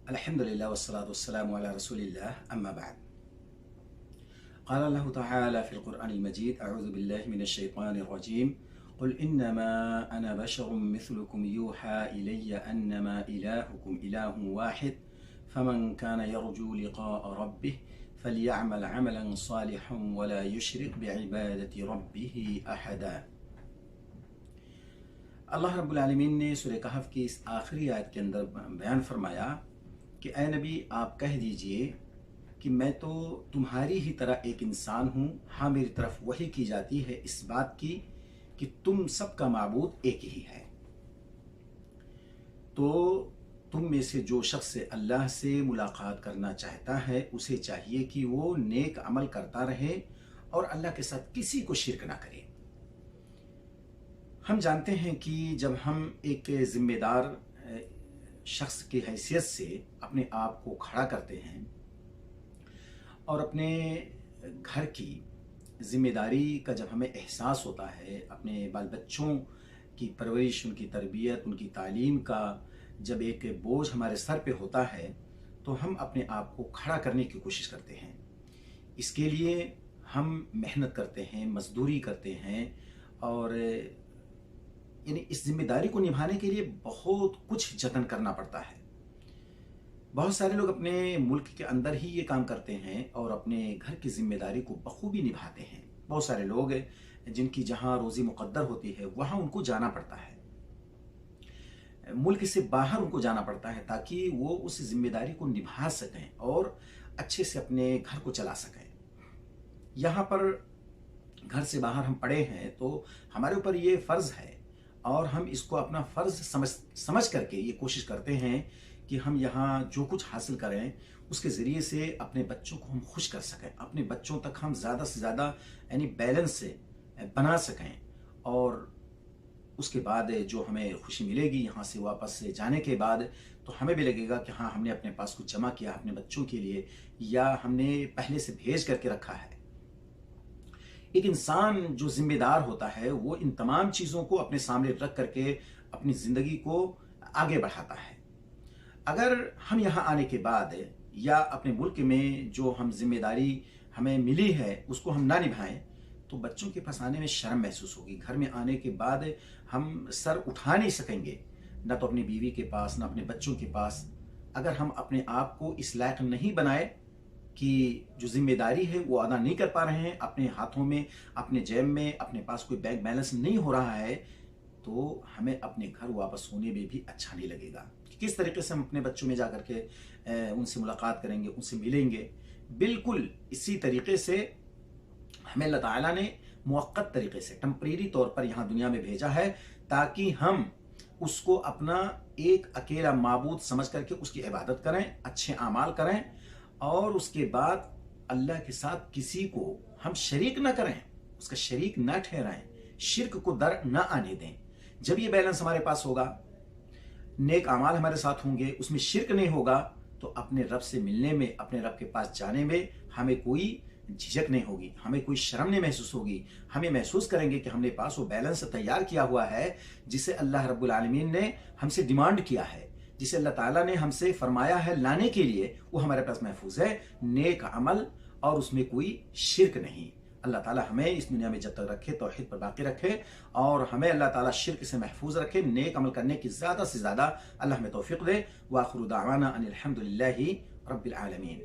الحمد لله والصلاة والسلام على رسول الله أما بعد. قال الله تعالى في القرآن المجيد: أعوذ بالله من الشيطان الرجيم. قل إنما أنا بشر مثلكم يوحى إلي أنما إلهكم إله واحد فمن كان يرجو لقاء ربه فليعمل عملا صالحا ولا يشرك بعبادة ربه أحدا. اللہ رب العالمین نے سورہ کہف کی اس آخری آیت کے اندر بیان فرمایا کہ اے نبی آپ کہہ دیجئے کہ میں تو تمہاری ہی طرح ایک انسان ہوں، ہاں میری طرف وحی کی جاتی ہے اس بات کی کہ تم سب کا معبود ایک ہی ہے، تو تم میں سے جو شخص اللہ سے ملاقات کرنا چاہتا ہے اسے چاہیے کہ وہ نیک عمل کرتا رہے اور اللہ کے ساتھ کسی کو شرک نہ کرے۔ ہم جانتے ہیں کہ جب ہم ایک ذمہ دار شخص کی حیثیت سے اپنے آپ کو کھڑا کرتے ہیں اور اپنے گھر کی ذمہ داری کا جب ہمیں احساس ہوتا ہے، اپنے بال بچوں کی پرورش، ان کی تربیت، ان کی تعلیم کا جب ایک بوجھ ہمارے سر پہ ہوتا ہے تو ہم اپنے آپ کو کھڑا کرنے کی کوشش کرتے ہیں۔ اس کے لیے ہم محنت کرتے ہیں، مزدوری کرتے ہیں، اور یعنی اس ذمہ داری کو نبھانے کے لیے بہت کچھ جتن کرنا پڑتا ہے۔ بہت سارے لوگ اپنے ملک کے اندر ہی یہ کام کرتے ہیں اور اپنے گھر کی ذمہ داری کو بخوبی نبھاتے ہیں۔ بہت سارے لوگ جن کی جہاں روزی مقدر ہوتی ہے وہاں ان کو جانا پڑتا ہے، ملک سے باہر ان کو جانا پڑتا ہے تاکہ وہ اس ذمہ داری کو نبھا سکیں اور اچھے سے اپنے گھر کو چلا سکیں۔ یہاں پر گھر سے باہر ہم پڑے ہیں تو ہمارے اوپر یہ فرض ہے اور ہم اس کو اپنا فرض سمجھ کر کے یہ کوشش کرتے ہیں کہ ہم یہاں جو کچھ حاصل کریں اس کے ذریعے سے اپنے بچوں کو ہم خوش کر سکیں، اپنے بچوں تک ہم زیادہ سے زیادہ یعنی بیلنس سے بنا سکیں، اور اس کے بعد جو ہمیں خوشی ملے گی یہاں سے واپس جانے کے بعد تو ہمیں بھی لگے گا کہ ہاں ہم نے اپنے پاس کچھ جمع کیا اپنے بچوں کے لیے، یا ہم نے پہلے سے بھیج کر کے رکھا ہے۔ ایک انسان جو ذمہ دار ہوتا ہے وہ ان تمام چیزوں کو اپنے سامنے رکھ کر کے اپنی زندگی کو آگے بڑھاتا ہے۔ اگر ہم یہاں آنے کے بعد یا اپنے ملک میں جو ہم ذمہ داری ہمیں ملی ہے اس کو ہم نہ نبھائیں تو بچوں کے پاس آنے میں شرم محسوس ہوگی، گھر میں آنے کے بعد ہم سر اٹھا نہیں سکیں گے، نہ تو اپنی بیوی کے پاس نہ اپنے بچوں کے پاس۔ اگر ہم اپنے آپ کو اس لائق نہیں بنائے کہ جو ذمہ داری ہے وہ ادا نہیں کر پا رہے ہیں، اپنے ہاتھوں میں، اپنے جیب میں، اپنے پاس کوئی بینک بیلنس نہیں ہو رہا ہے، تو ہمیں اپنے گھر واپس ہونے میں بھی اچھا نہیں لگے گا۔ کس طریقے سے ہم اپنے بچوں میں جا کر کے ان سے ملاقات کریں گے، ان سے ملیں گے؟ بالکل اسی طریقے سے ہمیں اللہ تعالیٰ نے موقت طریقے سے ٹمپریری طور پر یہاں دنیا میں بھیجا ہے تاکہ ہم اس کو اپنا ایک اکیلا معبود سمجھ کر کے اس کی عبادت کریں، اچھے اعمال کریں، اور اس کے بعد اللہ کے ساتھ کسی کو ہم شریک نہ کریں، اس کا شریک نہ ٹھہرائیں، شرک کو در نہ آنے دیں۔ جب یہ بیلنس ہمارے پاس ہوگا، نیک اعمال ہمارے ساتھ ہوں گے، اس میں شرک نہیں ہوگا، تو اپنے رب سے ملنے میں، اپنے رب کے پاس جانے میں ہمیں کوئی جھجک نہیں ہوگی، ہمیں کوئی شرم نہیں محسوس ہوگی۔ ہمیں محسوس کریں گے کہ ہم نے پاس وہ بیلنس تیار کیا ہوا ہے جسے اللہ رب العالمین نے ہم سے ڈیمانڈ کیا ہے، جسے اللہ تعالیٰ نے ہم سے فرمایا ہے لانے کے لیے، وہ ہمارے پاس محفوظ ہے، نیک عمل اور اس میں کوئی شرک نہیں۔ اللہ تعالیٰ ہمیں اس دنیا میں جب تک رکھے توحید پر باقی رکھے، اور ہمیں اللہ تعالیٰ شرک سے محفوظ رکھے، نیک عمل کرنے کی زیادہ سے زیادہ اللہ ہمیں توفیق دے۔ وآخر دعوانا ان الحمد للہ رب العالمین۔